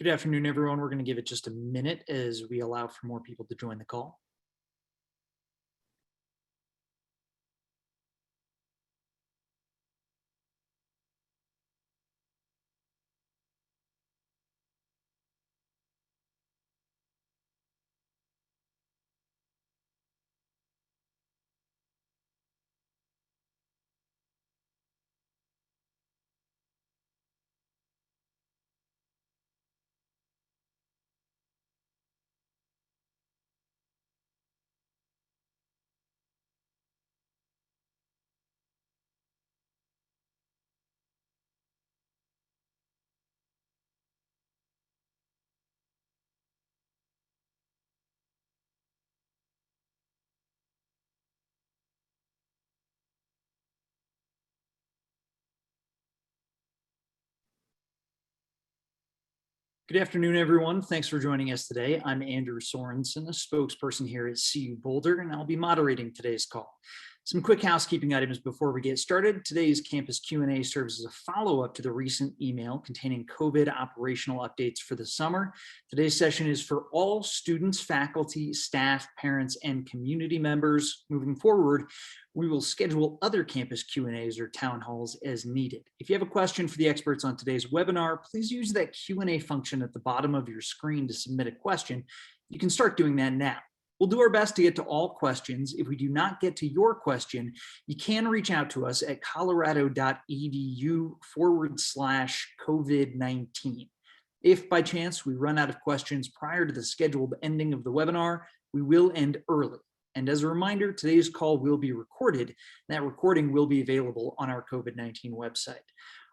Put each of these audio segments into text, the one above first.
Good afternoon, everyone. We're going to give it just a minute as we allow for more people to join the call. Good afternoon, everyone. Thanks for joining us today. I'm Andrew Sorensen, a spokesperson here at CU Boulder, and I'll be moderating today's call. Some quick housekeeping items before we get started. Today's campus Q&A serves as a follow-up to the recent email containing COVID operational updates for the summer. Today's session is for all students, faculty, staff, parents, and community members. Moving forward, we will schedule other campus Q&As or town halls as needed. If you have a question for the experts on today's webinar, please use that Q&A function at the bottom of your screen to submit a question. You can start doing that now. We'll do our best to get to all questions. If we do not get to your question, you can reach out to us at colorado.edu/COVID-19. If by chance we run out of questions prior to the scheduled ending of the webinar, we will end early. And as a reminder, today's call will be recorded. That recording will be available on our COVID-19 website.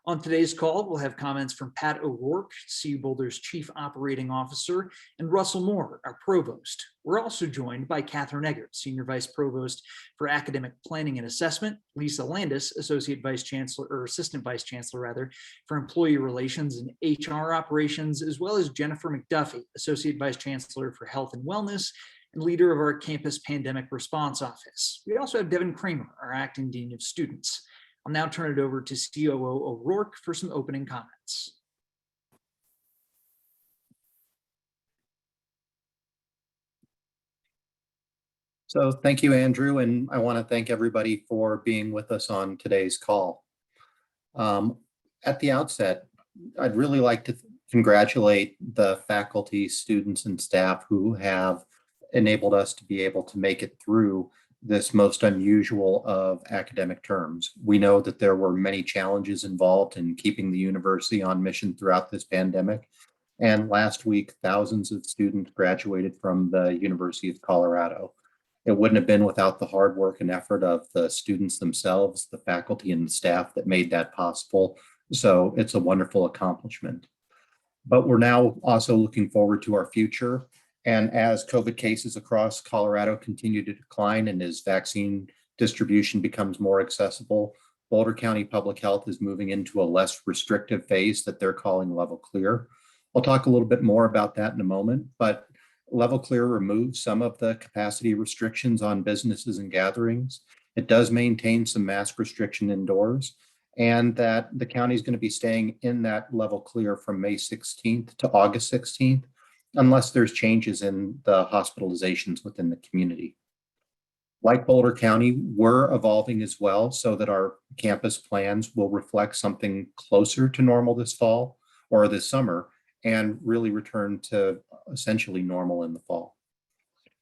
On today's call, we'll have comments from Pat O'Rourke, CU Boulder's Chief Operating Officer, and Russell Moore, our Provost. We're also joined by Catherine Eggert, Senior Vice Provost for Academic Planning and Assessment, Lisa Landis, Associate Vice Chancellor, or Assistant Vice Chancellor rather, for Employee Relations and HR Operations, as well as Jennifer McDuffie, Associate Vice Chancellor for Health and Wellness, and leader of our Campus Pandemic Response Office. We also have Devin Kramer, our Acting Dean of Students. I'll now turn it over to COO O'Rourke for some opening comments. So thank you, Andrew, and I want to thank everybody for being with us on today's call. At the outset, I'd really like to congratulate the faculty, students, and staff who have enabled us to be able to make it through this most unusual of academic terms. We know that there were many challenges involved in keeping the university on mission throughout this pandemic. And last week, thousands of students graduated from the University of Colorado. It wouldn't have been without the hard work and effort of the students themselves, the faculty and the staff that made that possible. So it's a wonderful accomplishment. But we're now also looking forward to our future. And as COVID cases across Colorado continue to decline and as vaccine distribution becomes more accessible, Boulder County Public Health is moving into a less restrictive phase that they're calling level clear. I'll talk a little bit more about that in a moment, but level clear removes some of the capacity restrictions on businesses and gatherings. It does maintain some mask restriction indoors, and that the county is going to be staying in that level clear from May 16th to August 16th. Unless there's changes in the hospitalizations within the community. Like Boulder County, we're evolving as well so that our campus plans will reflect something closer to normal this fall or this summer and really return to essentially normal in the fall.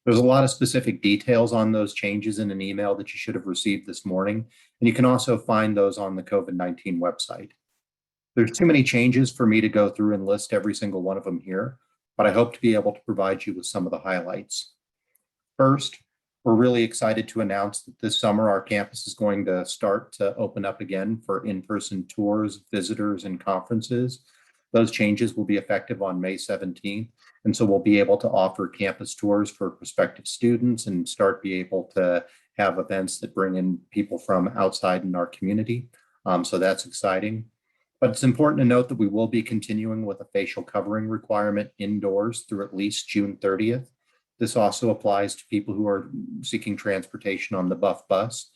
There's a lot of specific details on those changes in an email that you should have received this morning, and you can also find those on the COVID-19 website. There's too many changes for me to go through and list every single one of them here, but I hope to be able to provide you with some of the highlights. First, we're really excited to announce that this summer our campus is going to start to open up again for in-person tours, visitors, and conferences. Those changes will be effective on May 17th, and so we'll be able to offer campus tours for prospective students and be able to have events that bring in people from outside in our community. So that's exciting. But it's important to note that we will be continuing with a facial covering requirement indoors through at least June 30th. This also applies to people who are seeking transportation on the Buff bus.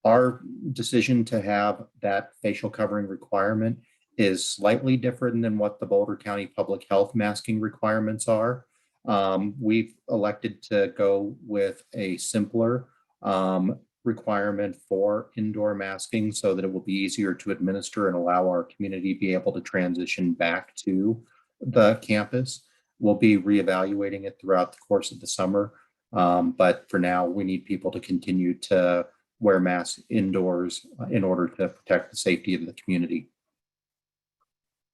Our decision to have that facial covering requirement is slightly different than what the Boulder County Public Health masking requirements are. We've elected to go with a simpler requirement for indoor masking so that it will be easier to administer and allow our community to be able to transition back to the campus. We'll be reevaluating it throughout the course of the summer. But for now, we need people to continue to wear masks indoors in order to protect the safety of the community.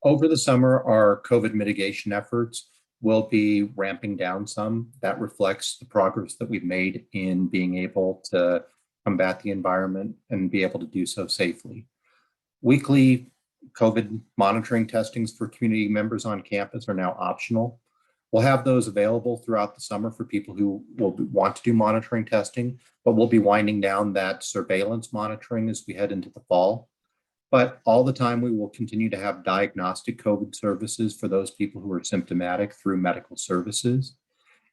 Over the summer, our COVID mitigation efforts will be ramping down some. That reflects the progress that we've made in being able to combat the environment and be able to do so safely. Weekly COVID monitoring testings for community members on campus are now optional. We'll have those available throughout the summer for people who will want to do monitoring testing, but we'll be winding down that surveillance monitoring as we head into the fall. But all the time, we will continue to have diagnostic COVID services for those people who are symptomatic through medical services.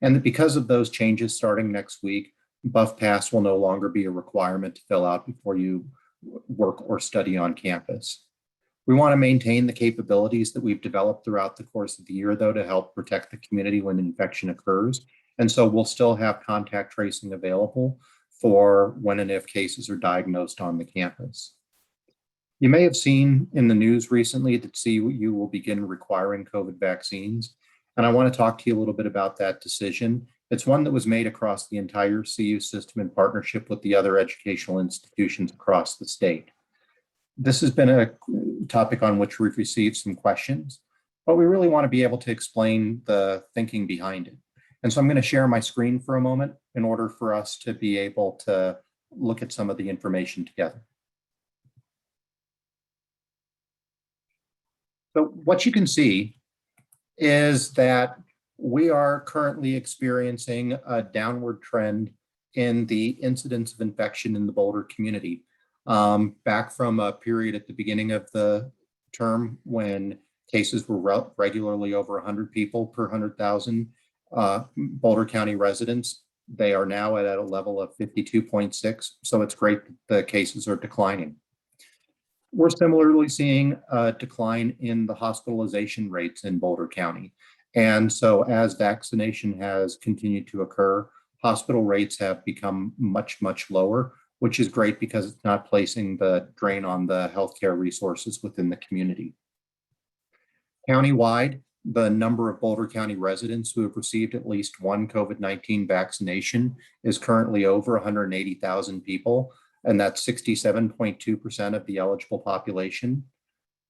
And that because of those changes starting next week, Buff Pass will no longer be a requirement to fill out before you work or study on campus. We want to maintain the capabilities that we've developed throughout the course of the year, though, to help protect the community when infection occurs. And so we'll still have contact tracing available for when and if cases are diagnosed on the campus. You may have seen in the news recently that CU will begin requiring COVID vaccines. And I want to talk to you a little bit about that decision. It's one that was made across the entire CU system in partnership with the other educational institutions across the state. This has been a topic on which we've received some questions, but we really want to be able to explain the thinking behind it. And so I'm going to share my screen for a moment in order for us to be able to look at some of the information together. So what you can see is that we are currently experiencing a downward trend in the incidence of infection in the Boulder community. Back from a period at the beginning of the term when cases were regularly over 100 people per 100,000 Boulder County residents. They are now at a level of 52.6, so it's great that the cases are declining. We're similarly seeing a decline in the hospitalization rates in Boulder County. And so as vaccination has continued to occur, hospital rates have become much, much lower, which is great because it's not placing the drain on the healthcare resources within the community. Countywide, the number of Boulder County residents who have received at least one COVID-19 vaccination is currently over 180,000 people, and that's 67.2% of the eligible population.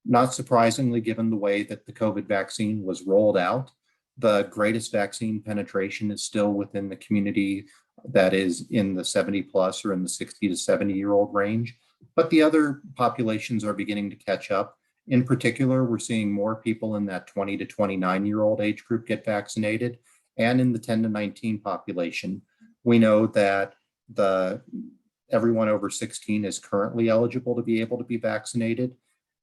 Not surprisingly, given the way that the COVID vaccine was rolled out, the greatest vaccine penetration is still within the community that is in the 70 plus or in the 60 to 70-year-old range. But the other populations are beginning to catch up. In particular, we're seeing more people in that 20 to 29-year-old age group get vaccinated. And in the 10 to 19 population, we know that everyone over 16 is currently eligible to be able to be vaccinated.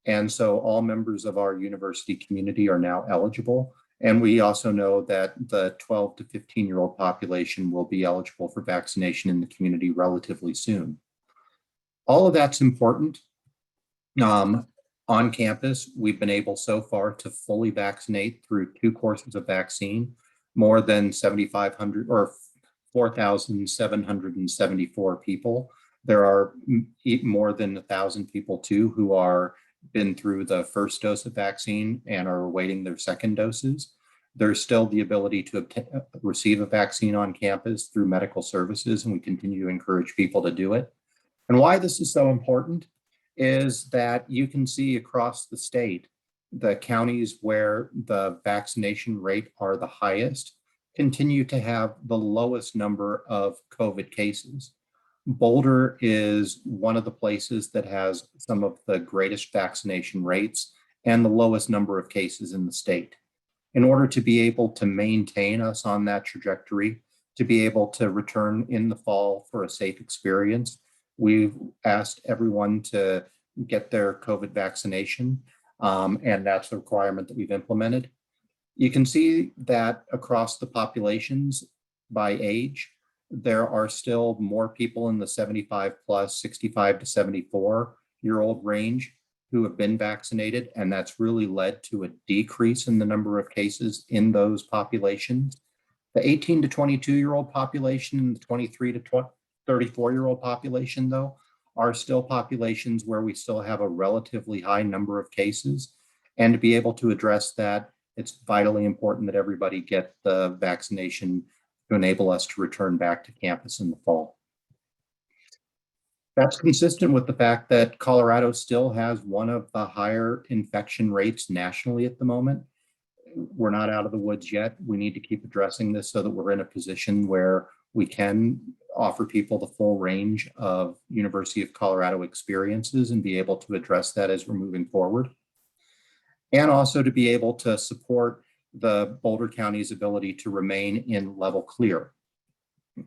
And so all members of our university community are now eligible. And we also know that the 12 to 15-year-old population will be eligible for vaccination in the community relatively soon. All of that's important. On campus, we've been able so far to fully vaccinate through 2 courses of vaccine, more than 7,500 or 4,774 people. There are more than 1,000 people too who are been through the first dose of vaccine and are awaiting their second doses. There's still the ability to receive a vaccine on campus through medical services, and we continue to encourage people to do it. And why this is so important is that you can see across the state, the counties where the vaccination rate are the highest continue to have the lowest number of COVID cases. Boulder is one of the places that has some of the greatest vaccination rates and the lowest number of cases in the state. In order to be able to maintain us on that trajectory, to be able to return in the fall for a safe experience, we've asked everyone to get their COVID vaccination, and that's the requirement that we've implemented. You can see that across the populations by age, there are still more people in the 75 plus, 65 to 74-year-old range who have been vaccinated, and that's really led to a decrease in the number of cases in those populations. The 18 to 22-year-old population and the 23 to 34-year-old population, though, are still populations where we still have a relatively high number of cases. And to be able to address that, it's vitally important that everybody get the vaccination to enable us to return back to campus in the fall. That's consistent with the fact that Colorado still has one of the higher infection rates nationally at the moment. We're not out of the woods yet. We need to keep addressing this so that we're in a position where we can offer people the full range of University of Colorado experiences and be able to address that as we're moving forward. And also to be able to support the Boulder County's ability to remain in level clear.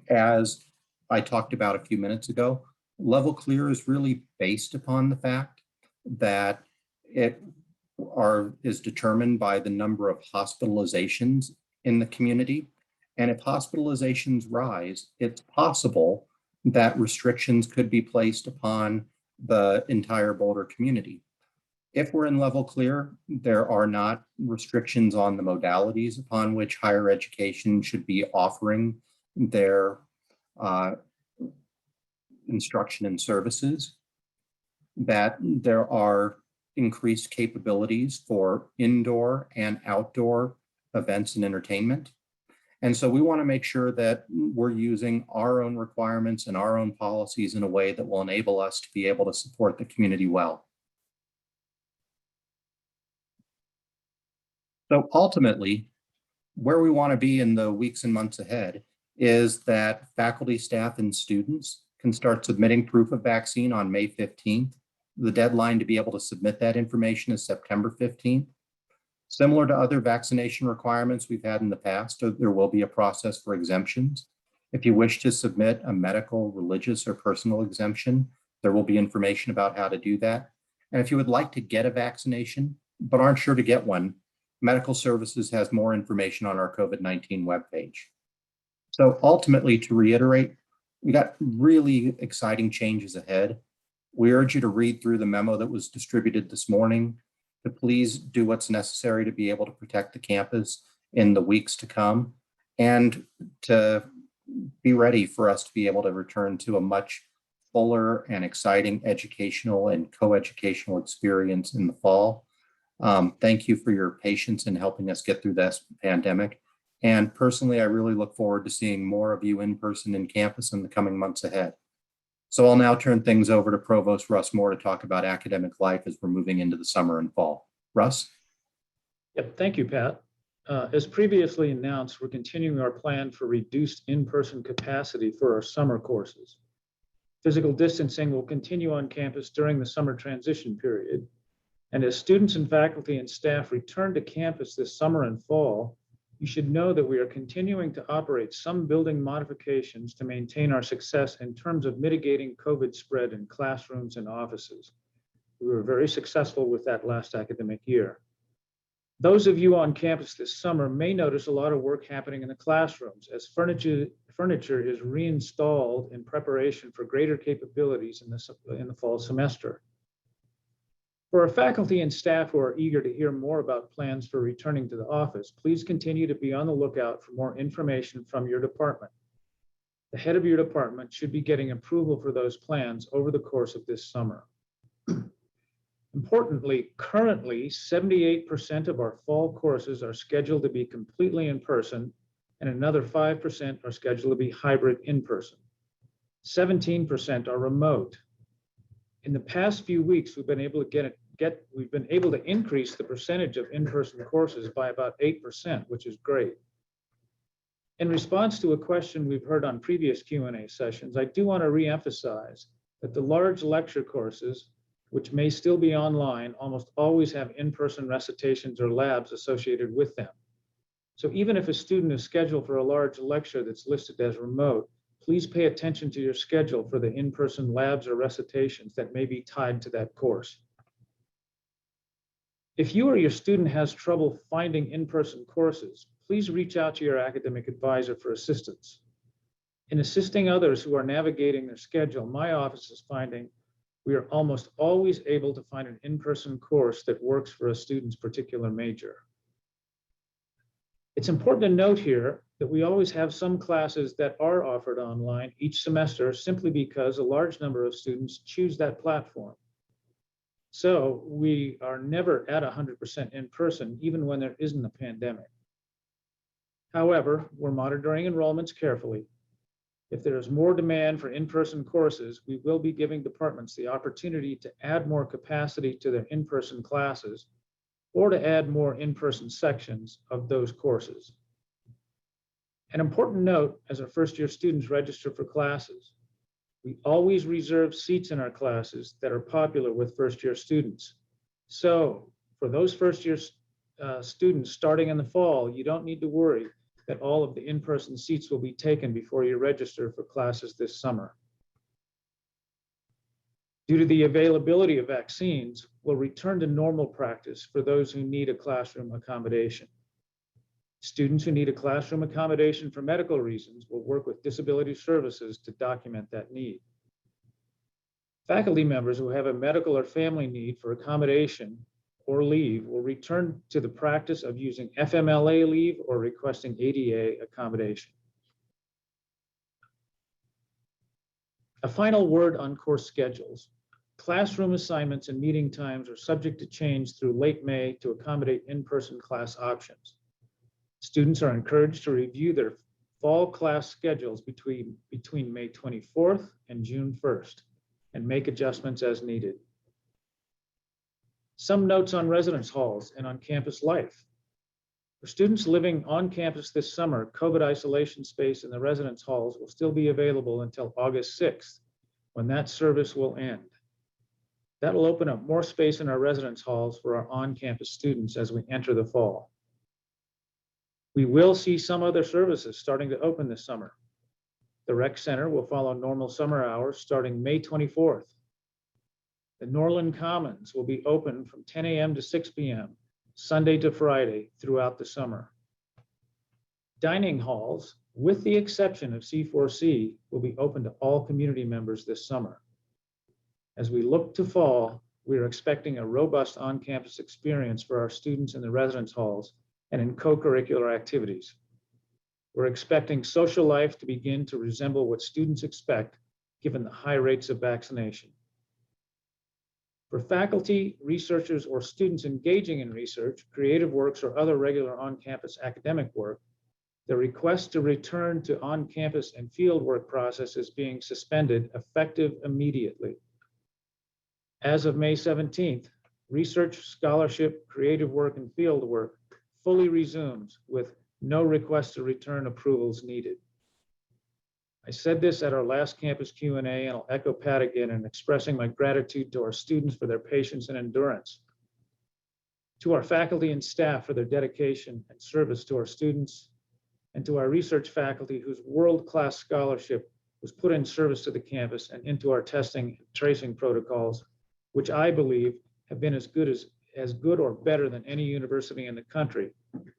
As I talked about a few minutes ago, level clear is really based upon the fact that it is determined by the number of hospitalizations in the community. And if hospitalizations rise, it's possible that restrictions could be placed upon the entire Boulder community. If we're in level clear, there are not restrictions on the modalities upon which higher education should be offering their instruction and services, that there are increased capabilities for indoor and outdoor events and entertainment. And so we want to make sure that we're using our own requirements and our own policies in a way that will enable us to be able to support the community well. So ultimately, where we want to be in the weeks and months ahead is that faculty, staff, and students can start submitting proof of vaccine on May 15th. The deadline to be able to submit that information is September 15th. Similar to other vaccination requirements we've had in the past, there will be a process for exemptions. If you wish to submit a medical, religious, or personal exemption, there will be information about how to do that. And if you would like to get a vaccination, but aren't sure to get one, Medical Services has more information on our COVID-19 webpage. So ultimately, to reiterate, we got really exciting changes ahead. We urge you to read through the memo that was distributed this morning, to please do what's necessary to be able to protect the campus in the weeks to come, and to be ready for us to be able to return to a much fuller and exciting educational and co-educational experience in the fall. Thank you for your patience in helping us get through this pandemic. And personally, I really look forward to seeing more of you in person in campus in the coming months ahead. So I'll now turn things over to Provost Russ Moore to talk about academic life as we're moving into the summer and fall. Russ? Yep, thank you, Pat. As previously announced, we're continuing our plan for reduced in-person capacity for our summer courses. Physical distancing will continue on campus during the summer transition period. And as students and faculty and staff return to campus this summer and fall, you should know that we are continuing to operate some building modifications to maintain our success in terms of mitigating COVID spread in classrooms and offices. We were very successful with that last academic year. Those of you on campus this summer may notice a lot of work happening in the classrooms as furniture is reinstalled in preparation for greater capabilities in the fall semester. For our faculty and staff who are eager to hear more about plans for returning to the office, please continue to be on the lookout for more information from your department. The head of your department should be getting approval for those plans over the course of this summer. Importantly, currently, 78% of our fall courses are scheduled to be completely in person, and another 5% are scheduled to be hybrid in person. 17% are remote. In the past few weeks, we've been able to increase the percentage of in-person courses by about 8%, which is great. In response to a question we've heard on previous Q&A sessions, I do want to reemphasize that the large lecture courses, which may still be online, almost always have in-person recitations or labs associated with them. So even if a student is scheduled for a large lecture that's listed as remote, please pay attention to your schedule for the in-person labs or recitations that may be tied to that course. If you or your student has trouble finding in-person courses, please reach out to your academic advisor for assistance. In assisting others who are navigating their schedule, my office is finding we are almost always able to find an in-person course that works for a student's particular major. It's important to note here that we always have some classes that are offered online each semester simply because a large number of students choose that platform. So we are never at 100% in person, even when there isn't a pandemic. However, we're monitoring enrollments carefully. If there is more demand for in-person courses, we will be giving departments the opportunity to add more capacity to their in-person classes or to add more in-person sections of those courses. An important note as our first-year students register for classes, we always reserve seats in our classes that are popular with first-year students. So for those first-year students starting in the fall, you don't need to worry that all of the in-person seats will be taken before you register for classes this summer. Due to the availability of vaccines, we'll return to normal practice for those who need a classroom accommodation. Students who need a classroom accommodation for medical reasons will work with disability services to document that need. Faculty members who have a medical or family need for accommodation or leave will return to the practice of using FMLA leave or requesting ADA accommodation. A final word on course schedules. Classroom assignments and meeting times are subject to change through late May to accommodate in-person class options. Students are encouraged to review their fall class schedules between May 24th and June 1st and make adjustments as needed. Some notes on residence halls and on campus life. For students living on campus this summer, COVID isolation space in the residence halls will still be available until August 6th, when that service will end. That will open up more space in our residence halls for our on-campus students as we enter the fall. We will see some other services starting to open this summer. The rec center will follow normal summer hours starting May 24th. The Norland Commons will be open from 10 a.m. to 6 p.m., Sunday to Friday throughout the summer. Dining halls, with the exception of C4C, will be open to all community members this summer. As we look to fall, we are expecting a robust on-campus experience for our students in the residence halls and in co-curricular activities. We're expecting social life to begin to resemble what students expect given the high rates of vaccination. For faculty, researchers, or students engaging in research, creative works, or other regular on-campus academic work, the request to return to on-campus and fieldwork process is being suspended effective immediately. As of May 17th, research, scholarship, creative work, and field work fully resumes with no request to return approvals needed. I said this at our last campus Q&A, and I'll echo Pat again in expressing my gratitude to our students for their patience and endurance, to our faculty and staff for their dedication and service to our students, and to our research faculty whose world-class scholarship was put in service to the campus and into our testing and tracing protocols, which I believe have been as good or better than any university in the country.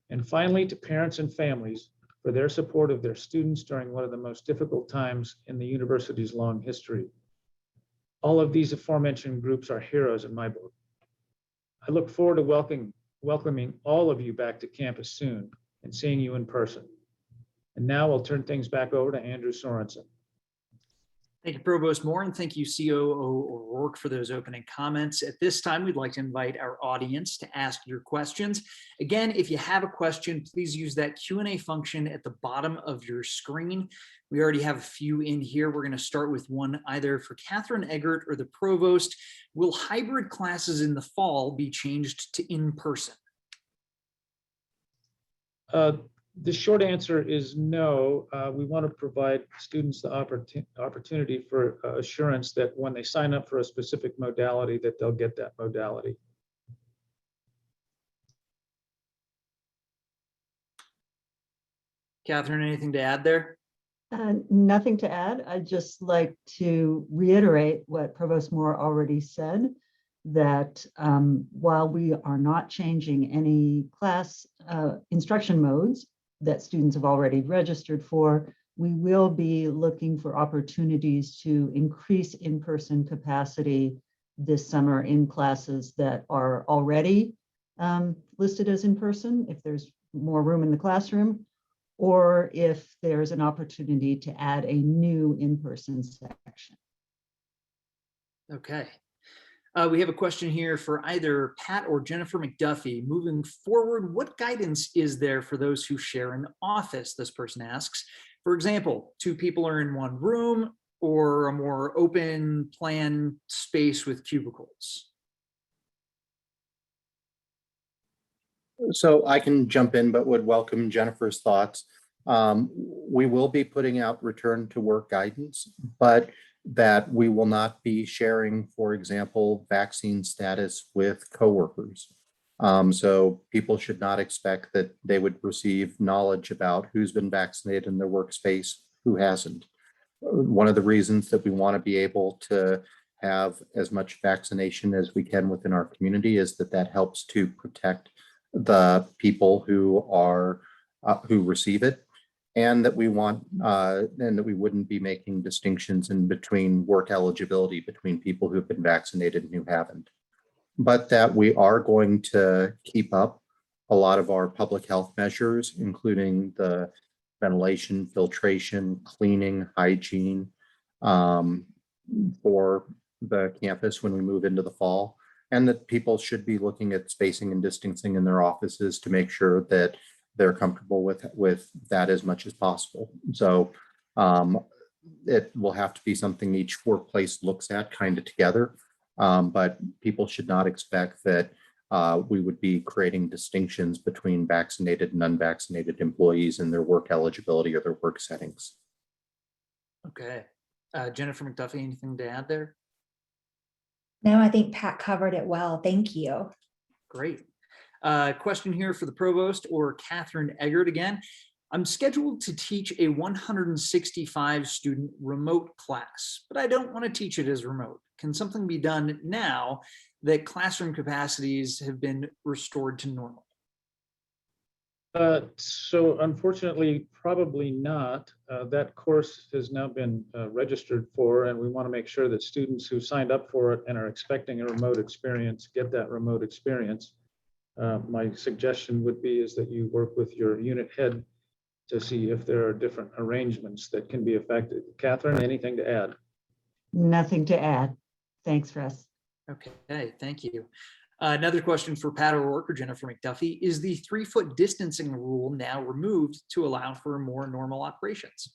And finally, to parents and families for their support of their students during one of the most difficult times in the university's long history. All of these aforementioned groups are heroes in my book. I look forward to welcoming all of you back to campus soon and seeing you in person. And now I'll turn things back over to Andrew Sorensen. Thank you, Provost Moore, and thank you, COO O'Rourke, for those opening comments. At this time, we'd like to invite our audience to ask your questions. Again, if you have a question, please use that Q&A function at the bottom of your screen. We already have a few in here. We're going to start with one either for Catherine Eggert or the Provost. Will hybrid classes in the fall be changed to in-person? The short answer is no. We want to provide students the opportunity for assurance that when they sign up for a specific modality, that they'll get that modality. Catherine, anything to add there? Nothing to add. I'd just like to reiterate what Provost Moore already said, that while we are not changing any class instruction modes that students have already registered for, we will be looking for opportunities to increase in-person capacity this summer in classes that are already listed as in-person, if there's more room in the classroom, or if there's an opportunity to add a new in-person section. Okay. We have a question here for either Pat or Jennifer McDuffie. Moving forward, what guidance is there for those who share an office? This person asks. For example, 2 people are in one room or a more open plan space with cubicles. So I can jump in, but would welcome Jennifer's thoughts. We will be putting out return to work guidance, but that we will not be sharing, for example, vaccine status with coworkers. So people should not expect that they would receive knowledge about who's been vaccinated in their workspace, who hasn't. One of the reasons that we want to be able to have as much vaccination as we can within our community is that that helps to protect the people who are who receive it, and that we want and that we wouldn't be making distinctions in between work eligibility between people who've been vaccinated and who haven't, but that we are going to keep up a lot of our public health measures, including the ventilation, filtration, cleaning, hygiene for the campus when we move into the fall, and that people should be looking at spacing and distancing in their offices to make sure that they're comfortable with that as much as possible. So it will have to be something each workplace looks at kind of together, but people should not expect that we would be creating distinctions between vaccinated and unvaccinated employees in their work eligibility or their work settings. Okay. Jennifer McDuffie, anything to add there? No, I think Pat covered it well. Thank you. Great. Question here for the provost or Catherine Eggert again. I'm scheduled to teach a 165 student remote class, but I don't want to teach it as remote. Can something be done now that classroom capacities have been restored to normal? So unfortunately, probably not. That course has now been registered for, and we want to make sure that students who signed up for it and are expecting a remote experience get that remote experience. My suggestion would be is that you work with your unit head to see if there are different arrangements that can be effected. Catherine, anything to add? Nothing to add. Thanks, Russ. Okay, thank you. Another question for Pat O'Rourke or Jennifer McDuffie. Is the 3-foot distancing rule now removed to allow for more normal operations?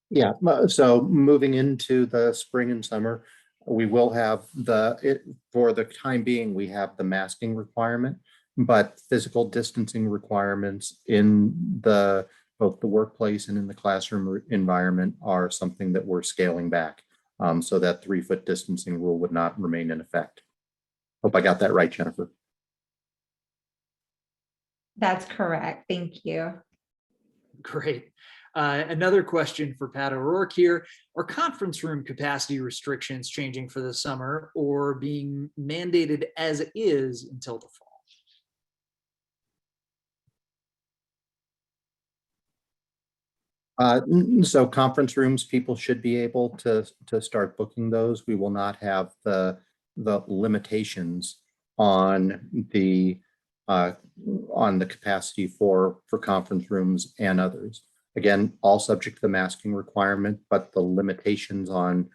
Yeah, so moving into the spring and summer, we will have for the time being, we have the masking requirement, but physical distancing requirements in both the workplace and in the classroom environment are something that we're scaling back. So that 3-foot distancing rule would not remain in effect. Hope I got that right, Jennifer. That's correct. Thank you. Great. Another question for Pat O'Rourke here. Are conference room capacity restrictions changing for the summer or being mandated as it is until the fall? So conference rooms, people should be able to start booking those. We will not have the limitations on the capacity for conference rooms and others. Again, all subject to the masking requirement, but the limitations on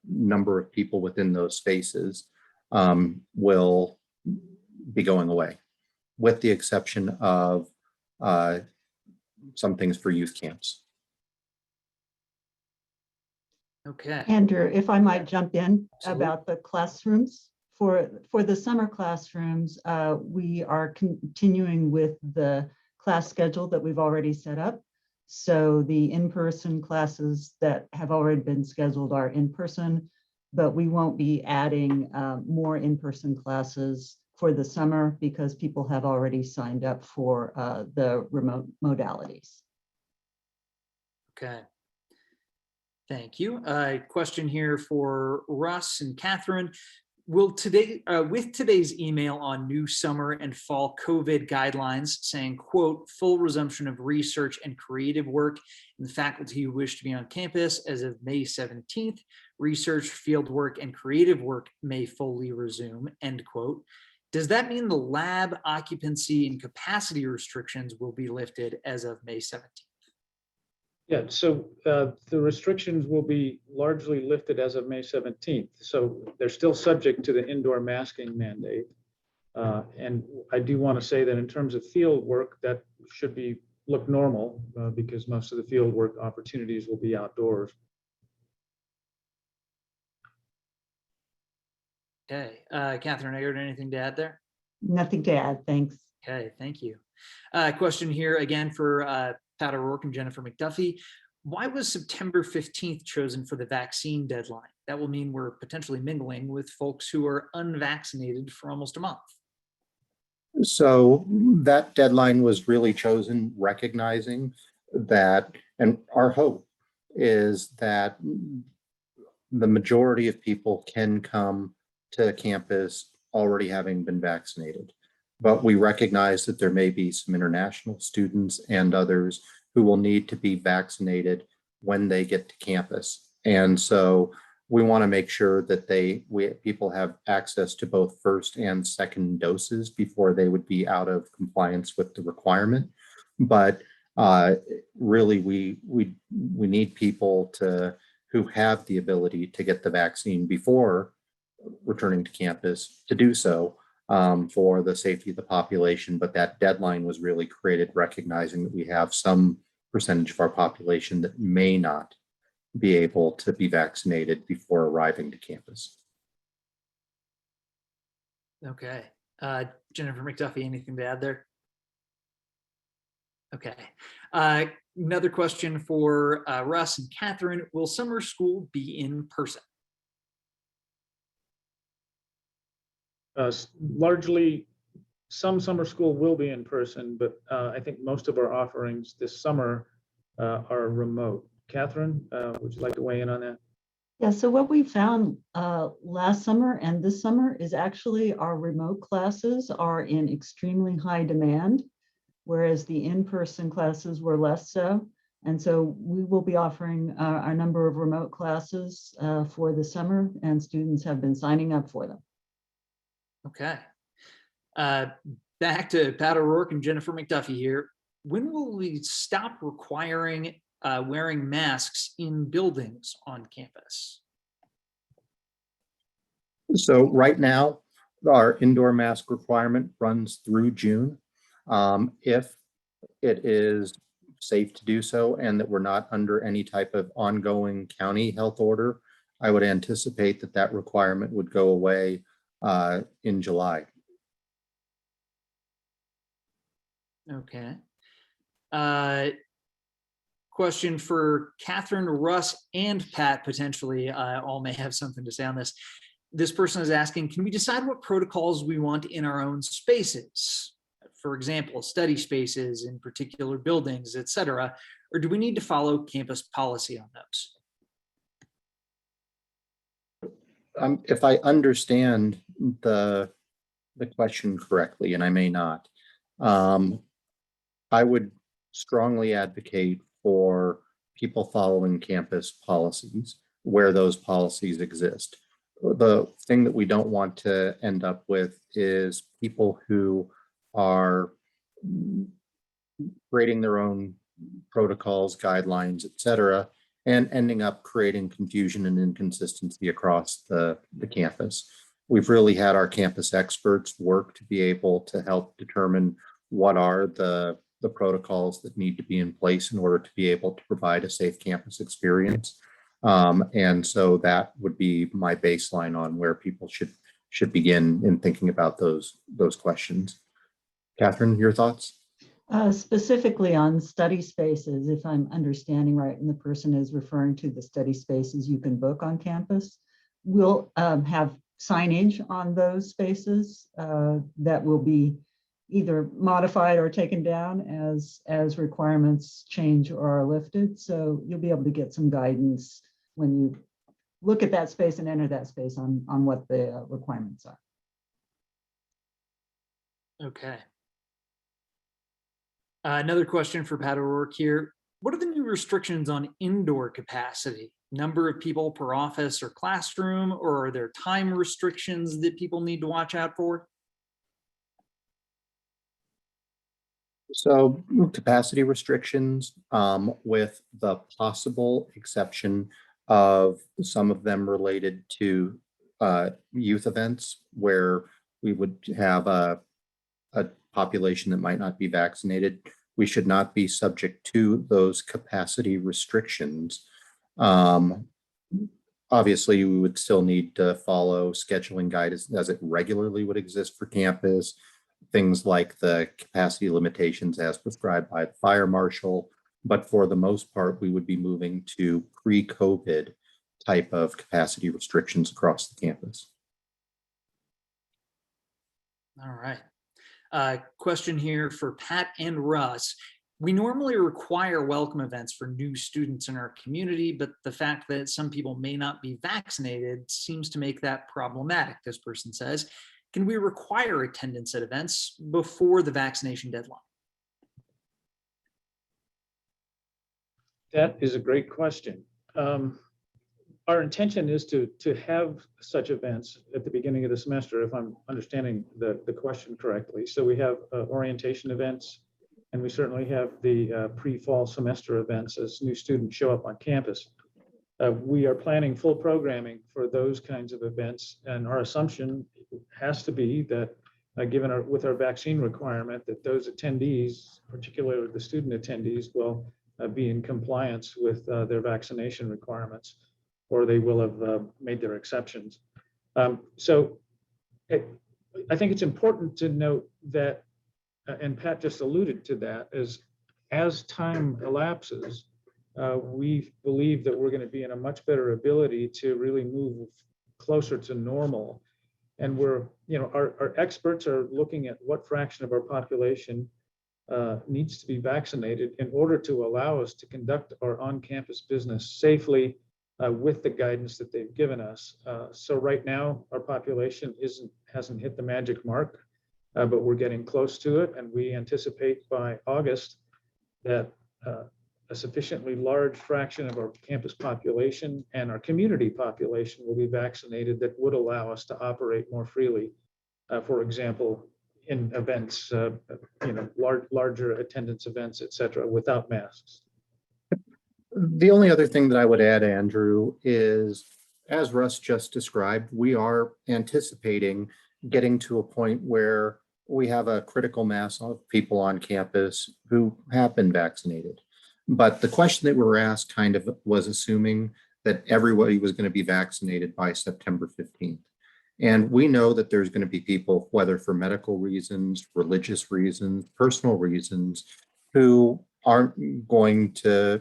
number of people within those spaces will be going away, with the exception of some things for youth camps. Okay. Andrew, if I might jump in Absolutely. about the classrooms. For the summer classrooms, we are continuing with the class schedule that we've already set up. So the in-person classes that have already been scheduled are in person, but we won't be adding more in-person classes for the summer because people have already signed up for the remote modalities. Okay. Thank you. Question here for Russ and Catherine. with today's email on new summer and fall COVID guidelines saying, quote, full resumption of research and creative work in the faculty who wish to be on campus as of May 17th, research, field work, and creative work may fully resume, end quote. Does that mean the lab occupancy and capacity restrictions will be lifted as of May 17th? Yeah, so the restrictions will be largely lifted as of May 17th. So they're still subject to the indoor masking mandate. And I do want to say that in terms of field work, that should look normal because most of the field work opportunities will be outdoors. Okay, Catherine Eggert, anything to add there? Nothing to add, thanks. Okay, thank you. Question here again for Pat O'Rourke and Jennifer McDuffie. Why was September 15th chosen for the vaccine deadline? That will mean we're potentially mingling with folks who are unvaccinated for almost a month. So that deadline was really chosen recognizing that, and our hope is that the majority of people can come to campus already having been vaccinated. But we recognize that there may be some international students and others who will need to be vaccinated when they get to campus. And so we want to make sure that people have access to both first and second doses before they would be out of compliance with the requirement. But really, we need people who have the ability to get the vaccine before returning to campus to do so for the safety of the population. But that deadline was really created recognizing that we have some percentage of our population that may not be able to be vaccinated before arriving to campus. Okay. Jennifer McDuffie, anything to add there? Okay. Another question for Russ and Catherine. Will summer school be in person? Largely, some summer school will be in person, but I think most of our offerings this summer are remote. Catherine, would you like to weigh in on that? Yeah, so what we found last summer and this summer is actually our remote classes are in extremely high demand, whereas the in-person classes were less so. And so we will be offering a number of remote classes for the summer, and students have been signing up for them. Okay. Back to Pat O'Rourke and Jennifer McDuffie here. When will we stop requiring wearing masks in buildings on campus? So right now, our indoor mask requirement runs through June. If it is safe to do so and that we're not under any type of ongoing county health order, I would anticipate that that requirement would go away in July. Okay. Question for Catherine, Russ, and Pat, potentially, all may have something to say on this. This person is asking, can we decide what protocols we want in our own spaces? For example, study spaces in particular buildings, et cetera, or do we need to follow campus policy on those? If I understand the question correctly, and I may not, I would strongly advocate for people following campus policies where those policies exist. The thing that we don't want to end up with is people who are creating their own protocols, guidelines, et cetera, and ending up creating confusion and inconsistency across the campus. We've really had our campus experts work to be able to help determine what are the protocols that need to be in place in order to be able to provide a safe campus experience. And so that would be my baseline on where people should begin in thinking about those questions. Catherine, your thoughts? Specifically on study spaces, if I'm understanding right, and the person is referring to the study spaces you can book on campus, we'll have signage on those spaces that will be either modified or taken down as requirements change or are lifted. So you'll be able to get some guidance when look at that space and enter that space on what the requirements are. Okay. Another question for Pat O'Rourke here. What are the new restrictions on indoor capacity? Number of people per office or classroom, or are there time restrictions that people need to watch out for? So capacity restrictions, with the possible exception of some of them related to youth events where we would have a population that might not be vaccinated. We should not be subject to those capacity restrictions. Obviously, we would still need to follow scheduling guidance as it regularly would exist for campus. Things like the capacity limitations as prescribed by the fire marshal. But for the most part, we would be moving to pre-COVID type of capacity restrictions across the campus. All right. Question here for Pat and Russ. We normally require welcome events for new students in our community, but the fact that some people may not be vaccinated seems to make that problematic, this person says. Can we require attendance at events before the vaccination deadline? That is a great question. Our intention is to have such events at the beginning of the semester, if I'm understanding the question correctly. So we have orientation events, and we certainly have the pre-fall semester events as new students show up on campus. We are planning full programming for those kinds of events, and our assumption has to be that with our vaccine requirement, that those attendees, particularly the student attendees, will be in compliance with their vaccination requirements, or they will have made their exceptions. So I think it's important to note that, and Pat just alluded to that, as time elapses, we believe that we're going to be in a much better ability to really move closer to normal. And our experts are looking at what fraction of our population needs to be vaccinated in order to allow us to conduct our on-campus business safely with the guidance that they've given us. So right now, our population hasn't hit the magic mark, but we're getting close to it. And we anticipate by August that a sufficiently large fraction of our campus population and our community population will be vaccinated that would allow us to operate more freely. For example, in events, larger attendance events, et cetera, without masks. The only other thing that I would add, Andrew, is as Russ just described, we are anticipating getting to a point where we have a critical mass of people on campus who have been vaccinated. But the question that we were asked kind of was assuming that everybody was going to be vaccinated by September 15th. And we know that there's going to be people, whether for medical reasons, religious reasons, personal reasons, who aren't going to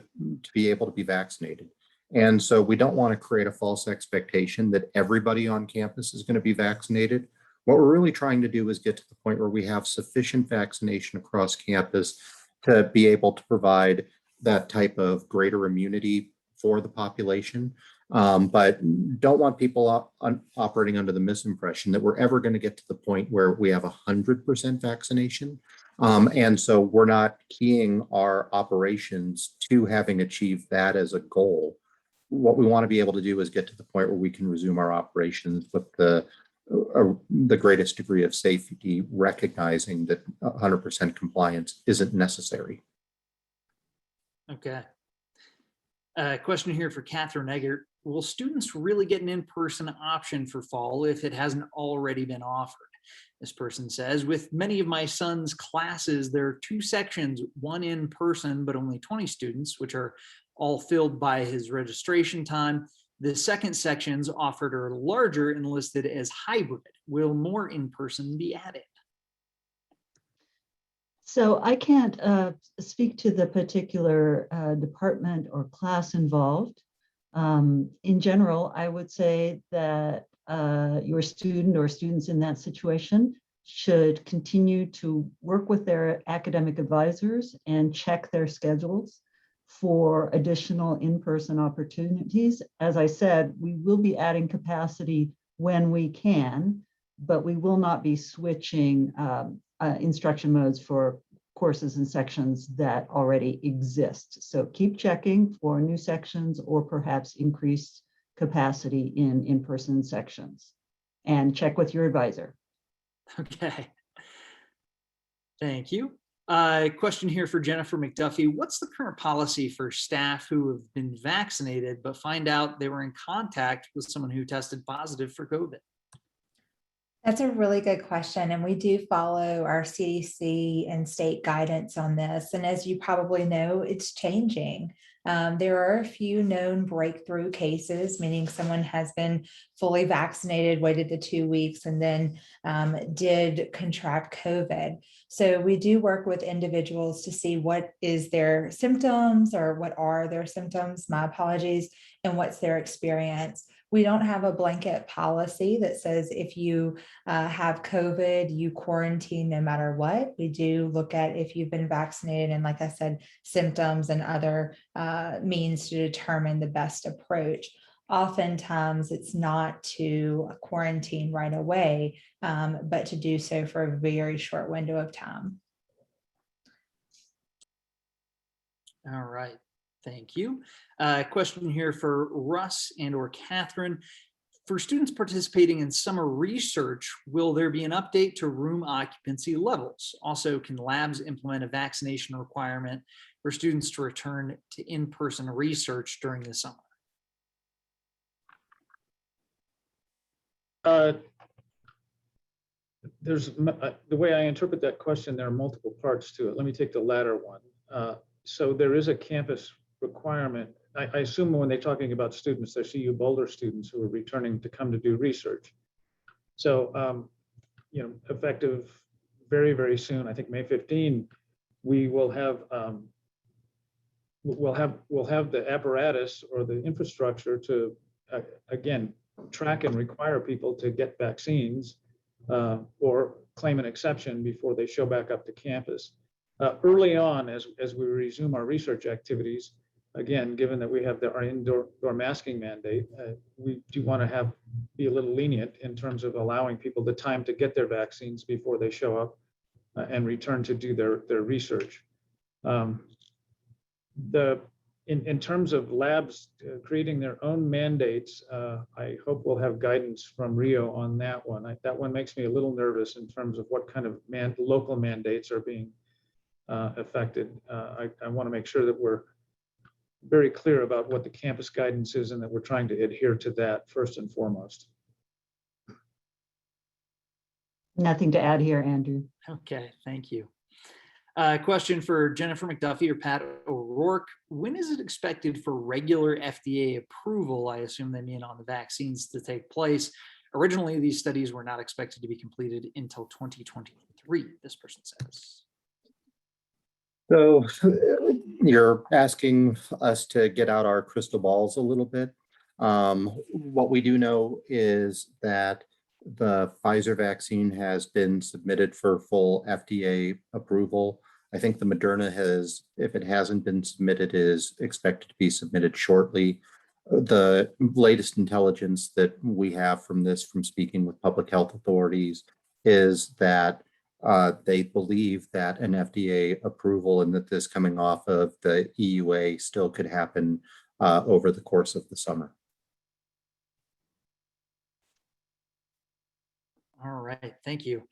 be able to be vaccinated. And so we don't want to create a false expectation that everybody on campus is going to be vaccinated. What we're really trying to do is get to the point where we have sufficient vaccination across campus to be able to provide that type of greater immunity for the population. But don't want people operating under the misimpression that we're ever going to get to the point where we have 100% vaccination. And so we're not keying our operations to having achieved that as a goal. What we want to be able to do is get to the point where we can resume our operations with the greatest degree of safety, recognizing that 100% compliance isn't necessary. Okay. Question here for Catherine Eggert. Will students really get an in-person option for fall if it hasn't already been offered? This person says, with many of my son's classes, there are two sections, one in person, but only 20 students, which are all filled by his registration time. The second sections offered are larger and listed as hybrid. Will more in-person be added? So I can't speak to the particular department or class involved. In general, I would say that your student or students in that situation should continue to work with their academic advisors and check their schedules for additional in-person opportunities. As I said, we will be adding capacity when we can, but we will not be switching instruction modes for courses and sections that already exist. So keep checking for new sections or perhaps increased capacity in in-person sections, and check with your advisor. Okay. Thank you. Question here for Jennifer McDuffie. What's the current policy for staff who have been vaccinated but find out they were in contact with someone who tested positive for COVID? That's a really good question. And we do follow our CDC and state guidance on this. And as you probably know, it's changing. There are a few known breakthrough cases, meaning someone has been fully vaccinated, waited the 2 weeks, and then did contract COVID. So we do work with individuals to see what is their symptoms or what are their symptoms, my apologies, and what's their experience. We don't have a blanket policy that says if you have COVID, you quarantine no matter what. We do look at if you've been vaccinated and, like I said, symptoms and other means to determine the best approach. Oftentimes, it's not to quarantine right away, but to do so for a very short window of time. All right. Thank you. Question here for Russ and or Catherine. For students participating in summer research, will there be an update to room occupancy levels? Also, can labs implement a vaccination requirement for students to return to in-person research during the summer? The way I interpret that question, there are multiple parts to it. Let me take the latter one. So there is a campus requirement. I assume when they're talking about students, they're CU Boulder students who are returning to come to do research. So, effective very, very soon, I think May 15, we will have we'll have the apparatus or the infrastructure to again track and require people to get vaccines or claim an exception before they show back up to campus. Early on, as we resume our research activities, again, given that we have our indoor masking mandate, we do want to be a little lenient in terms of allowing people the time to get their vaccines before they show up and return to do their research. In terms of labs creating their own mandates, I hope we'll have guidance from Rio on that one. That one makes me a little nervous in terms of what kind of local mandates are being affected. I want to make sure that we're very clear about what the campus guidance is and that we're trying to adhere to that first and foremost. Nothing to add here, Andrew. Okay, thank you. Question for Jennifer McDuffie or Pat O'Rourke. When is it expected for regular FDA approval? I assume they mean on the vaccines to take place. Originally, these studies were not expected to be completed until 2023, this person says. So you're asking us to get out our crystal balls a little bit. What we do know is that the Pfizer vaccine has been submitted for full FDA approval. I think the Moderna has, if it hasn't been submitted, is expected to be submitted shortly. The latest intelligence that we have from this, from speaking with public health authorities, is that they believe that an FDA approval and that this coming off of the EUA still could happen over the course of the summer. All right, thank you.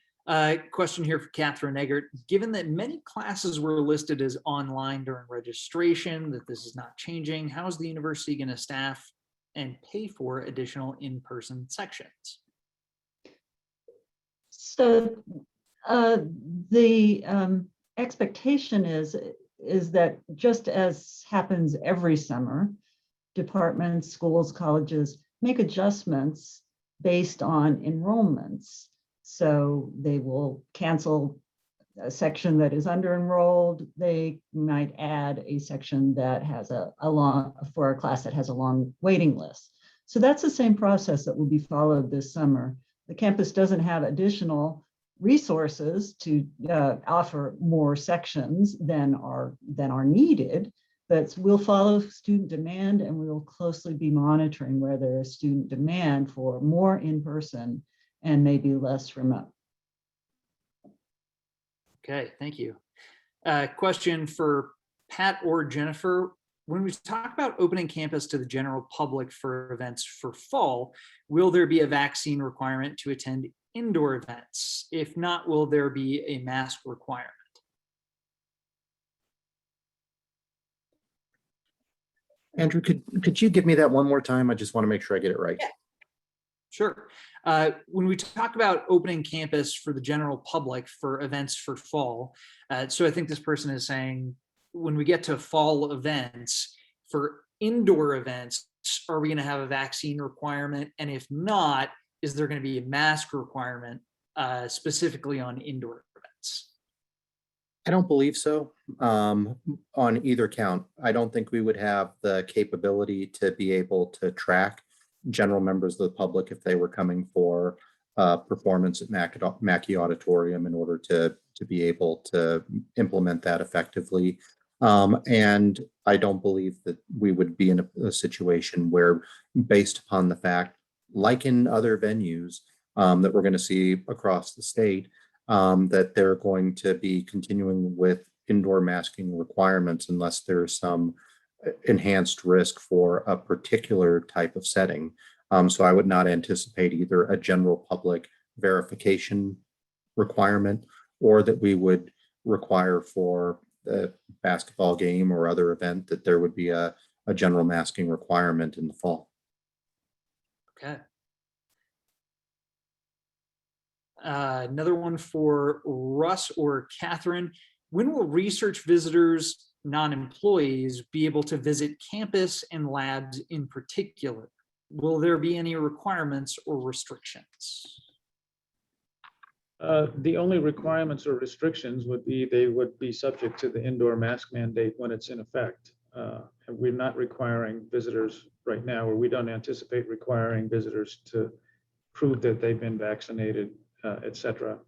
Question here for Catherine Eggert. Given that many classes were listed as online during registration, that this is not changing, how is the university going to staff and pay for additional in-person sections? So the expectation is that just as happens every summer, departments, schools, colleges make adjustments based on enrollments. So they will cancel a section that is under enrolled. They might add a section that has for a class that has a long waiting list. So that's the same process that will be followed this summer. The campus doesn't have additional resources to offer more sections than are needed, But we'll follow student demand, and we will closely be monitoring where there is student demand for more in-person and maybe less remote. Okay, thank you. Question for Pat or Jennifer. When we talk about opening campus to the general public for events for fall, will there be a vaccine requirement to attend indoor events? If not, will there be a mask requirement? Andrew, could you give me that one more time? I just want to make sure I get it right. Yeah. Sure. When we talk about opening campus for the general public for events for fall, so I think this person is saying, when we get to fall events, for indoor events, are we going to have a vaccine requirement? And if not, is there going to be a mask requirement specifically on indoor events? I don't believe so. On either count, I don't think we would have the capability to be able to track general members of the public if they were coming for performance at Mackey Auditorium in order to be able to implement that effectively. And I don't believe that we would be in a situation where, based upon the fact, like in other venues that we're going to see across the state, that they're going to be continuing with indoor masking requirements unless there's some enhanced risk for a particular type of setting. So I would not anticipate either a general public verification requirement or that we would require for a basketball game or other event that there would be a general masking requirement in the fall. Okay. Another one for Russ or Catherine. When will research visitors, non-employees, be able to visit campus and labs in particular? Will there be any requirements or restrictions? The only requirements or restrictions would be they would be subject to the indoor mask mandate when it's in effect. And we're not requiring visitors right now, or we don't anticipate requiring visitors to prove that they've been vaccinated, et cetera.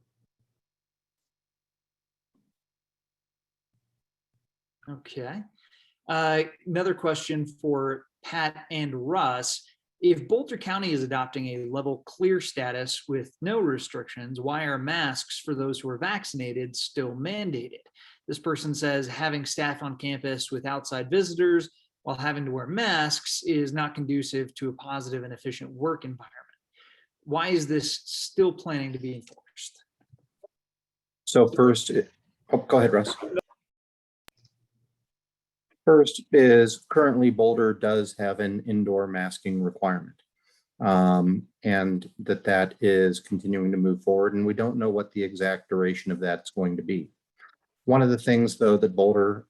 Okay. Another question for Pat and Russ. If Boulder County is adopting a level clear status with no restrictions, why are masks for those who are vaccinated still mandated? This person says having staff on campus with outside visitors while having to wear masks is not conducive to a positive and efficient work environment. Why is this still planning to be enforced? So first, go ahead, Russ. First is currently Boulder does have an indoor masking requirement, and that is continuing to move forward, and we don't know what the exact duration of that's going to be. One of the things, though, that Boulder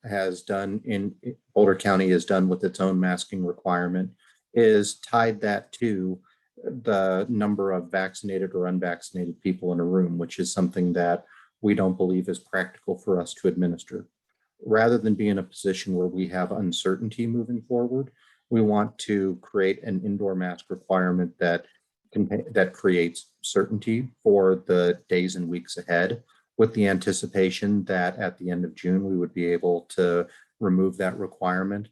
County has done with its own masking requirement is tied that to the number of vaccinated or unvaccinated people in a room, which is something that we don't believe is practical for us to administer. Rather than be in a position where we have uncertainty moving forward, we want to create an indoor mask requirement that creates certainty for the days and weeks ahead, with the anticipation that at the end of June, we would be able to remove that requirement.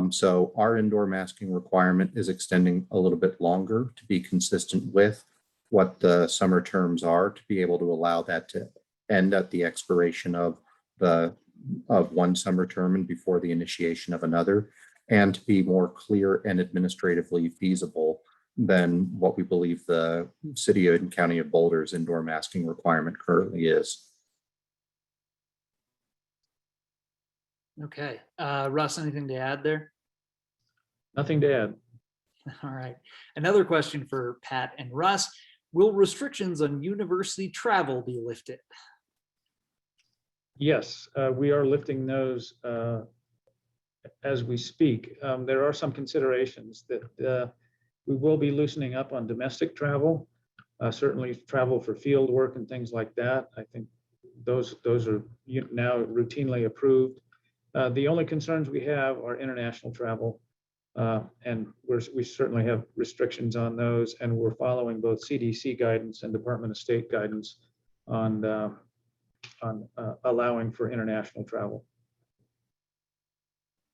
So our indoor masking requirement is extending a little bit longer to be consistent with what the summer terms are, to be able to allow that to end at the expiration of one summer term and before the initiation of another, and to be more clear and administratively feasible than what we believe the city and county of Boulder's indoor masking requirement currently is. Okay. Russ, anything to add there? Nothing to add. All right. Another question for Pat and Russ. Will restrictions on university travel be lifted? Yes, we are lifting those as we speak. There are some considerations that we will be loosening up on domestic travel, certainly travel for field work and things like that. I think those are now routinely approved. The only concerns we have are international travel, and we certainly have restrictions on those, and we're following both CDC guidance and Department of State guidance on allowing for international travel.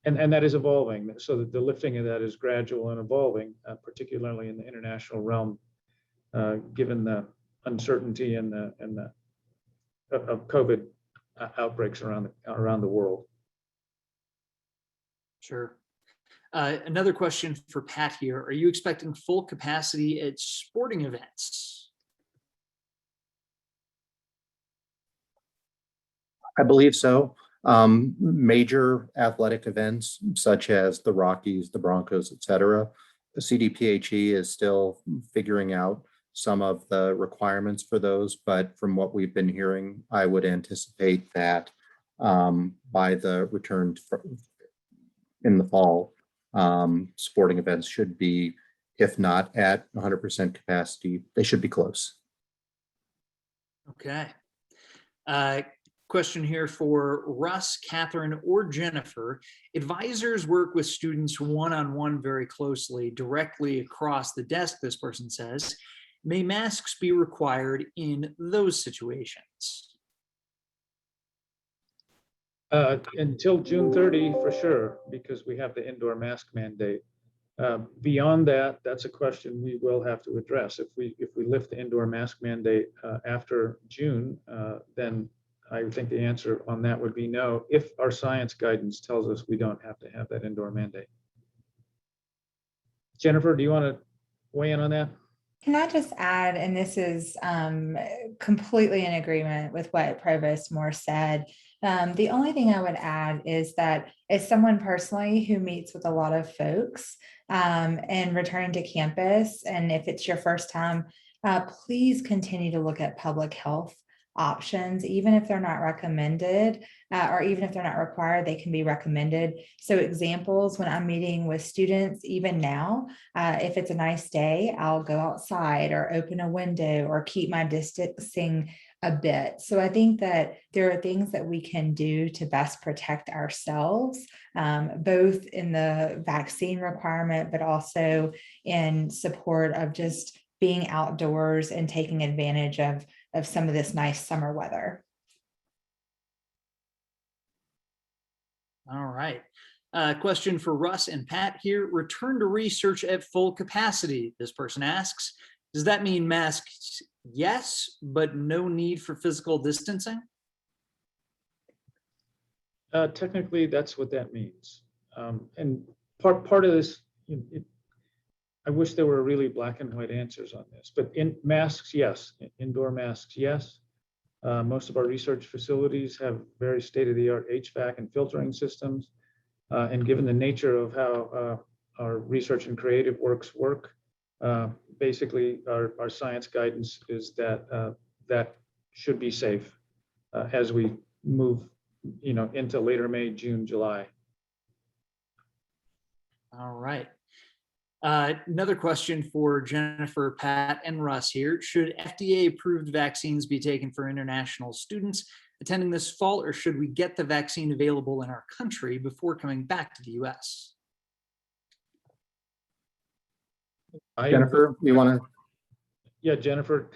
And that is evolving, so that the lifting of that is gradual and evolving, particularly in the international realm, given the uncertainty and the of COVID outbreaks around the world. Sure. Another question for Pat here. Are you expecting full capacity at sporting events? I believe so. Major athletic events such as the Rockies, the Broncos, et cetera. The CDPHE is still figuring out some of the requirements for those, but from what we've been hearing, I would anticipate that by the return in the fall, sporting events should be, if not at 100% capacity, they should be close. Okay. Question here for Russ, Catherine, or Jennifer. Advisors work with students one-on-one very closely, directly across the desk, this person says. May masks be required in those situations? Until June 30, for sure, because we have the indoor mask mandate. Beyond that, that's a question we will have to address. If we lift the indoor mask mandate after June, then I think the answer on that would be no, if our science guidance tells us we don't have to have that indoor mandate. Jennifer, do you want to weigh in on that? Can I just add, and this is completely in agreement with what Provost Moore said. The only thing I would add is that as someone personally who meets with a lot of folks and returning to campus, and if it's your first time, please continue to look at public health options, even if they're not recommended or even if they're not required, they can be recommended. So examples, when I'm meeting with students, even now, if it's a nice day, I'll go outside or open a window or keep my distancing a bit. So I think that there are things that we can do to best protect ourselves, both in the vaccine requirement, but also in support of just being outdoors and taking advantage of some of this nice summer weather. All right. Question for Russ and Pat here. Return to research at full capacity, this person asks. Does that mean masks? Yes, but no need for physical distancing? Technically, that's what that means. And part of this, I wish there were really black and white answers on this, but in masks, yes. Indoor masks, yes. Most of our research facilities have very state-of-the-art HVAC and filtering systems. And given the nature of how our research and creative works work, basically our science guidance is that that should be safe as we move, into later May, June, July. All right. Another question for Jennifer, Pat, and Russ here. Should FDA-approved vaccines be taken for international students attending this fall, or should we get the vaccine available in our country before coming back to the US? Jennifer, you want to? Yeah, Jennifer,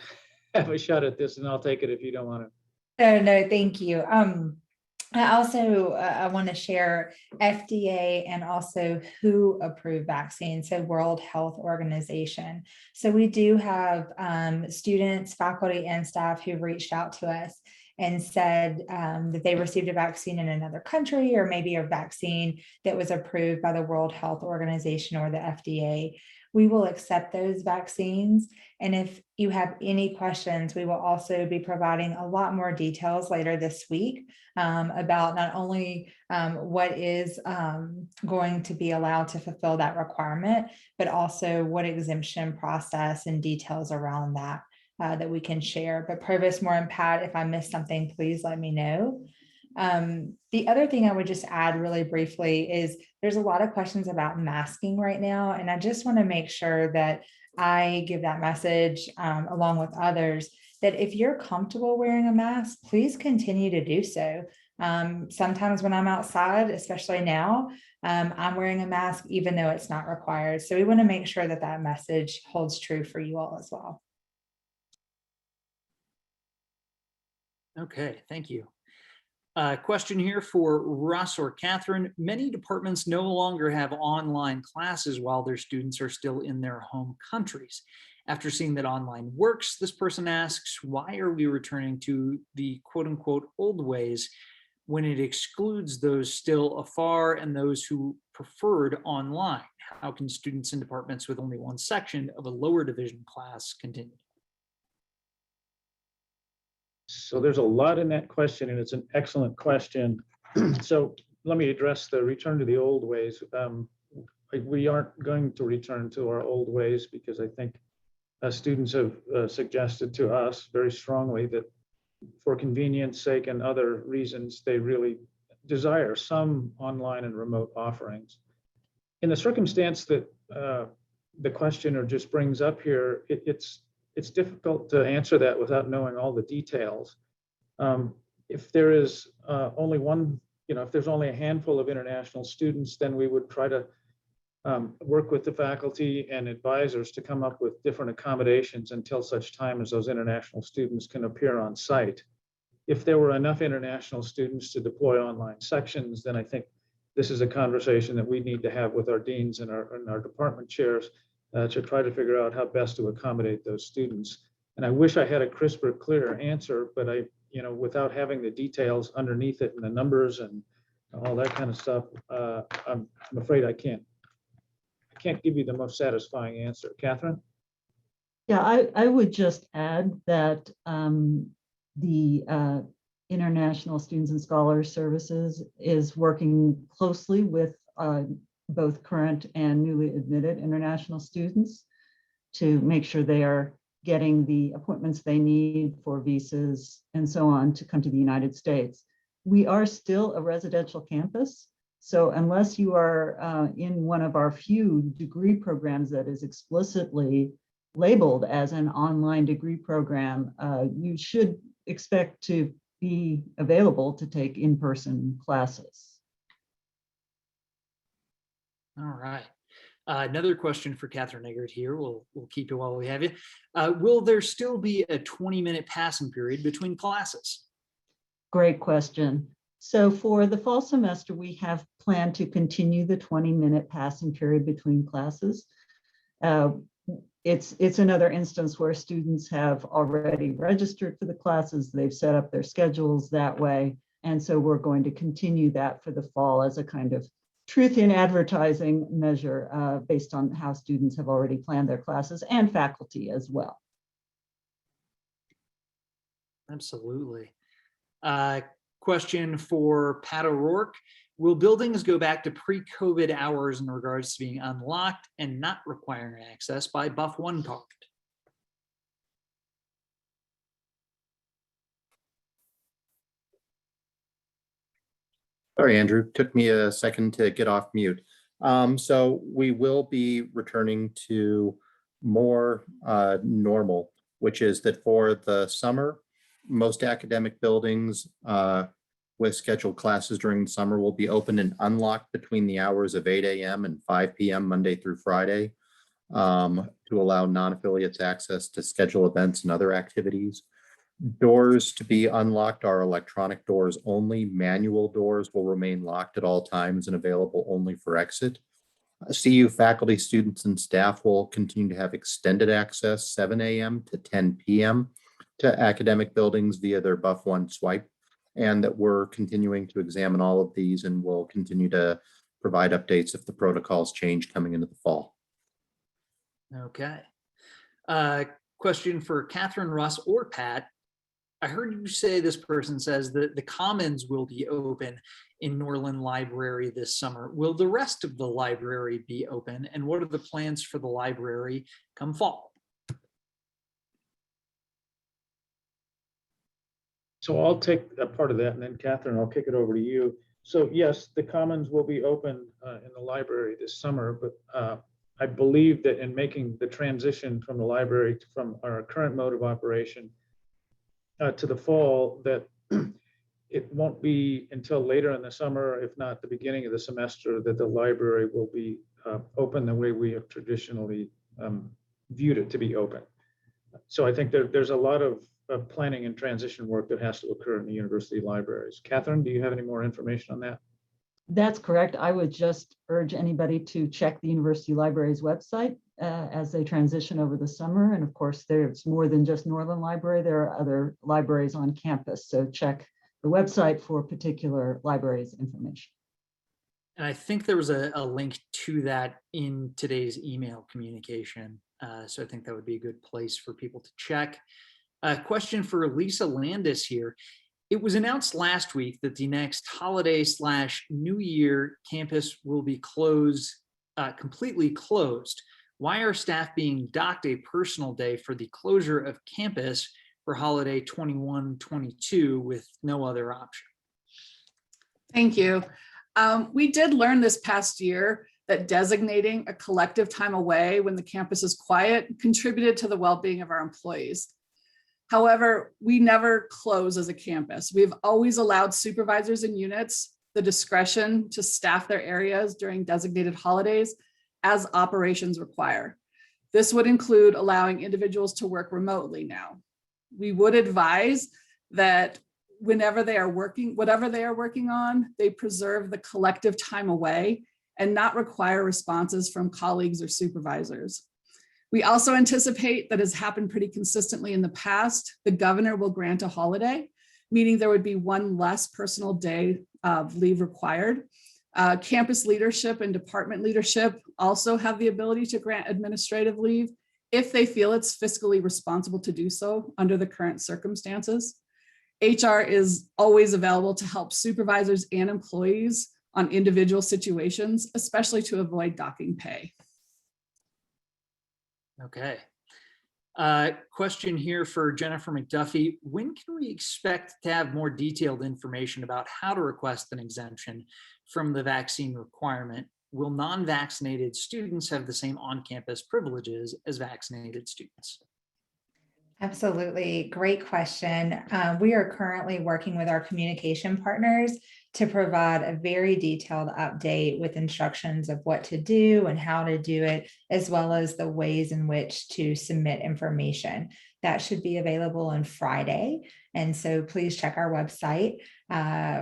have a shot at this, and I'll take it if you don't want to. No, thank you. I also I want to share FDA and also WHO approved vaccines, so World Health Organization. So we do have students, faculty, and staff who've reached out to us and said that they received a vaccine in another country, or maybe a vaccine that was approved by the World Health Organization or the FDA. We will accept those vaccines. And if you have any questions, we will also be providing a lot more details later this week about not only what is going to be allowed to fulfill that requirement, but also what exemption process and details around that that we can share. But Provost Moore and Pat, if I missed something, please let me know. The other thing I would just add really briefly is there's a lot of questions about masking right now. And I just want to make sure that I give that message along with others, that if you're comfortable wearing a mask, please continue to do so. Sometimes when I'm outside, especially now, I'm wearing a mask, even though it's not required. So we want to make sure that that message holds true for you all as well. Okay, thank you. Question here for Russ or Catherine. Many departments no longer have online classes while their students are still in their home countries. After seeing that online works, this person asks, why are we returning to the quote unquote old ways when it excludes those still afar and those who preferred online? How can students in departments with only one section of a lower division class continue? So there's a lot in that question, and it's an excellent question. So let me address the return to the old ways. We aren't going to return to our old ways because I think students have suggested to us very strongly that for convenience sake and other reasons, they really desire some online and remote offerings. In the circumstance that the questioner just brings up here, it's difficult to answer that without knowing all the details. If there is only one, if there's only a handful of international students, then we would try to work with the faculty and advisors to come up with different accommodations until such time as those international students can appear on site. If there were enough international students to deploy online sections, then I think this is a conversation that we need to have with our deans and our department chairs to try to figure out how best to accommodate those students. And I wish I had a crisper, clearer answer, but without having the details underneath it and the numbers and all that kind of stuff, I'm afraid I can't give you the most satisfying answer. Catherine? Yeah, I would just add that the International Students and Scholars Services is working closely with both current and newly admitted international students to make sure they are getting the appointments they need for visas and so on to come to the United States. We are still a residential campus, so unless you are in one of our few degree programs that is explicitly labeled as an online degree program, you should expect to be available to take in-person classes. All right. Another question for Catherine Eggert here. We'll keep you while we have you. Will there still be a 20-minute passing period between classes? Great question. So for the fall semester, we have planned to continue the 20-minute passing period between classes. It's another instance where students have already registered for the classes. They've set up their schedules that way. And so we're going to continue that for the fall as a kind of truth in advertising measure based on how students have already planned their classes and faculty as well. Absolutely. Question for Pat O'Rourke. Will buildings go back to pre-COVID hours in regards to being unlocked and not requiring access by Buff 1 card? Sorry, Andrew, took me a second to get off mute. So we will be returning to more normal, which is that for the summer, most academic buildings with scheduled classes during the summer will be open and unlocked between the hours of 8 a.m. and 5 p.m. Monday through Friday to allow non-affiliates access to schedule events and other activities. Doors to be unlocked are electronic doors only. Manual doors will remain locked at all times and available only for exit. CU faculty, students, and staff will continue to have extended access 7 a.m. to 10 p.m. to academic buildings via their Buff 1 swipe, and that we're continuing to examine all of these and will continue to provide updates if the protocols change coming into the fall. Okay. Question for Catherine, Russ, or Pat. I heard you say this person says that the Commons will be open in Norland Library this summer. Will the rest of the library be open? And what are the plans for the library come fall? So I'll take a part of that, and then Catherine, I'll kick it over to you. So yes, the Commons will be open in the library this summer, but I believe that in making the transition from the library from our current mode of operation to the fall, that it won't be until later in the summer, if not the beginning of the semester, that the library will be open the way we have traditionally viewed it to be open. So I think there's a lot of planning and transition work that has to occur in the university libraries. Catherine, do you have any more information on that? That's correct. I would just urge anybody to check the university library's website as they transition over the summer. And of course, there's more than just Northern Library. There are other libraries on campus. So check the website for particular libraries information. And I think there was a link to that in today's email communication. So I think that would be a good place for people to check. A question for Lisa Landis here. It was announced last week that the next holiday/New Year campus will be closed, completely closed. Why are staff being docked a personal day for the closure of campus for holiday 21-22 with no other option? Thank you. We did learn this past year that designating a collective time away when the campus is quiet contributed to the well-being of our employees. However, we never close as a campus. We've always allowed supervisors and units the discretion to staff their areas during designated holidays as operations require. This would include allowing individuals to work remotely now. We would advise that whenever they are working, whatever they are working on, they preserve the collective time away and not require responses from colleagues or supervisors. We also anticipate that has happened pretty consistently in the past. The governor will grant a holiday, meaning there would be one less personal day of leave required. Campus leadership and department leadership also have the ability to grant administrative leave if they feel it's fiscally responsible to do so under the current circumstances. HR is always available to help supervisors and employees on individual situations, especially to avoid docking pay. Okay. Question here for Jennifer McDuffie. When can we expect to have more detailed information about how to request an exemption from the vaccine requirement? Will non-vaccinated students have the same on-campus privileges as vaccinated students? Absolutely. Great question. We are currently working with our communication partners to provide a very detailed update with instructions of what to do and how to do it, as well as the ways in which to submit information. That should be available on Friday. And so please check our website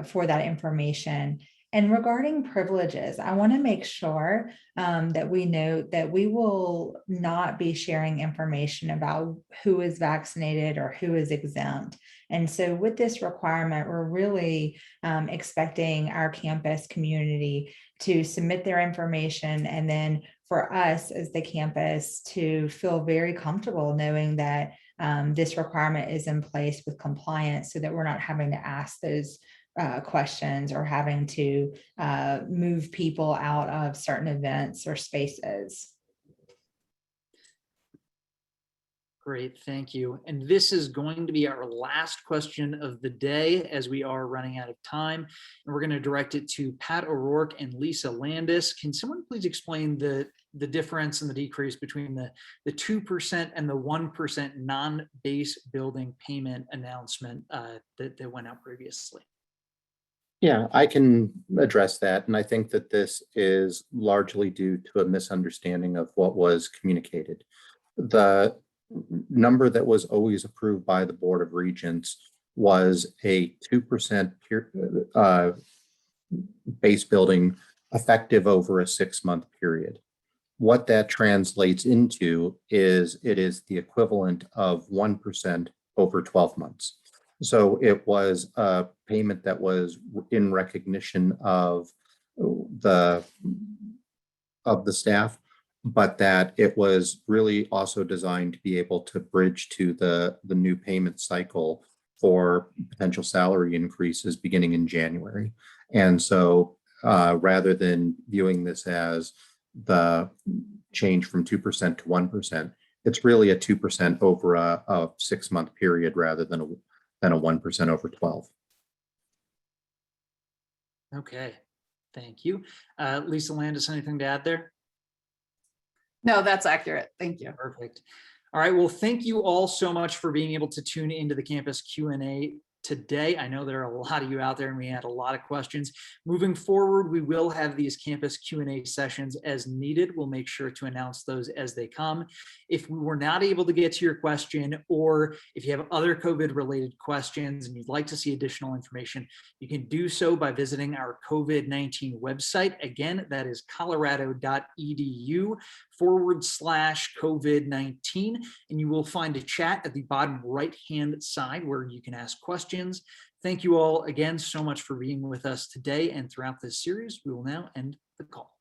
for that information. And regarding privileges, I want to make sure that we note that we will not be sharing information about who is vaccinated or who is exempt. And so with this requirement, we're really expecting our campus community to submit their information, and then for us as the campus to feel very comfortable knowing that this requirement is in place with compliance, so that we're not having to ask those questions or having to move people out of certain events or spaces. Great, thank you. And this is going to be our last question of the day, as we are running out of time. And we're going to direct it to Pat O'Rourke and Lisa Landis. Can someone please explain the difference and the decrease between the 2% and the 1% non-base building payment announcement that went out previously? Yeah, I can address that. And I think that this is largely due to a misunderstanding of what was communicated. The number that was always approved by the Board of Regents was a 2% base building effective over a 6-month period. What that translates into is it is the equivalent of 1% over 12 months. So it was a payment that was in recognition of the staff, but that it was really also designed to be able to bridge to the new payment cycle for potential salary increases beginning in January. And so rather than viewing this as the change from 2% to 1%, it's really a 2% over a 6-month period rather than a 1% over 12. Okay, thank you. Lisa Landis, anything to add there? No, that's accurate. Thank you. Perfect. All right, well, thank you all so much for being able to tune into the campus Q&A today. I know there are a lot of you out there and we had a lot of questions. Moving forward, we will have these campus Q&A sessions as needed. We'll make sure to announce those as they come. If we were not able to get to your question, or if you have other COVID related questions and you'd like to see additional information, you can do so by visiting our COVID-19 website. Again, that is colorado.edu/COVID-19. And you will find a chat at the bottom right-hand side where you can ask questions. Thank you all again so much for being with us today and throughout this series. We will now end the call.